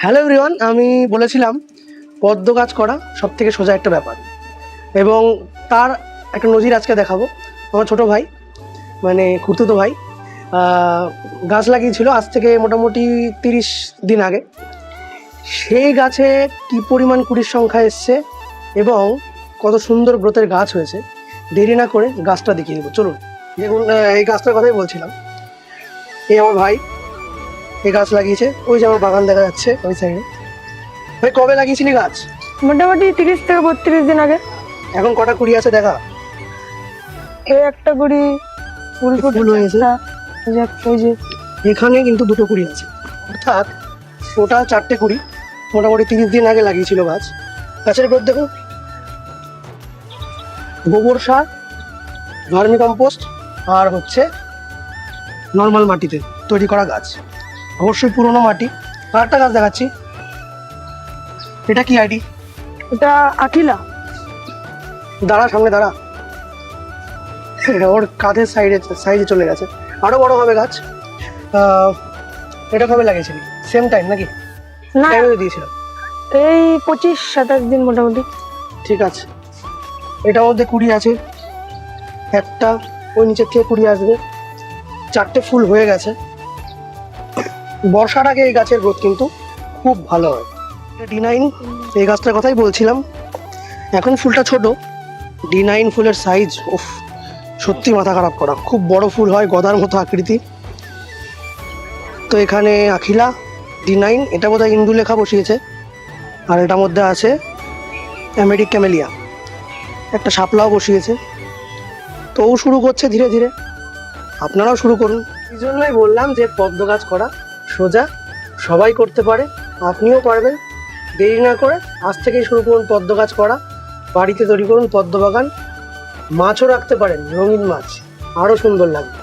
Hello everyone, আমি বলেছিলাম পদ্ম গাছ করা সব থেকে সোজা একটা ব্যাপার এবং তার একটা নজির আজকে দেখাবো। আমার ছোট ভাই মানে খুড়তুতো ভাই গাছ লাগিয়েছিল আজ থেকে মোটামুটি 30 দিন আগে। সেই গাছে কী পরিমাণ কুড়ির সংখ্যা এসছে এবং কত সুন্দর গ্রোথের গাছ হয়েছে, দেরি না করে গাছটা দেখিয়ে দেবো। চলুন দেখুন, এই গাছটার কথাই বলছিলাম। এই আমার ভাই এই গাছ লাগিয়েছে, ওই যে আমার বাগান দেখা যাচ্ছে ওই সাইডে। ভাই কবে লাগিয়েছিলি গাছ? মোটামুটি 30 থেকে 32 দিন আগে। এখন কটা কুড়ি আছে দেখা? এই একটা কুড়ি ফুল ফুল হয়েছে। ওই যে এখানে কিন্তু দুটো কুড়ি আছে, অর্থাৎ টোটাল 4টে কুড়ি। মোটামুটি 30 দিন আগে লাগিয়েছিল গাছ। গাছের গ্রোথ দেখুন, গোবর সার, ভার্মি কম্পোস্ট আর হচ্ছে নর্মাল মাটিতে তৈরি করা গাছ, অবশ্যই পুরনো মাটি। আর একটা গাছ দেখাচ্ছি, এটা কি আইডি? এটা আখিলা। দাঁড়া, সামনে দাঁড়া। ওর কাঁধের সাইডে চলে গেছে, আরো বড় হবে গাছ। এটা কবে লাগিয়েছিলি? সেম টাইম নাকি? না, টাইমে দিয়েছিল। এই 25-27 দিন মোটামুটি। ঠিক আছে, এটার মধ্যে কুড়ি আছে একটা, ওই নিচের থেকে কুড়ি আসবে। 4টে ফুল হয়ে গেছে। বর্ষার আগে এই গাছের গ্রোথ কিন্তু খুব ভালো হয়। D9, এই গাছটার কথাই বলছিলাম। এখন ফুলটা ছোট, D9 ফুলের সাইজ উফ, সত্যি মাথা খারাপ করা। খুব বড় ফুল হয়, গদার মতো আকৃতি। তো এখানে আখিলা D9, এটা বোধহয় ইন্দু লেখা বসিয়েছে। আর এটার মধ্যে আছে আমেরিক ক্যামেলিয়া, একটা শাপলাও বসিয়েছে। তো ও শুরু করছে ধীরে ধীরে, আপনারাও শুরু করুন। এই জন্যই বললাম যে পদ্ম গাছ করা সোজা, সবাই করতে পারে, আপনিও পারবেন। দেরি না করে আজ থেকেই শুরু করুন পদ্ম গাছ করা। বাড়িতে তৈরি করুন পদ্ম বাগান, মাছও রাখতে পারেন, রঙিন মাছ, আরও সুন্দর লাগবে।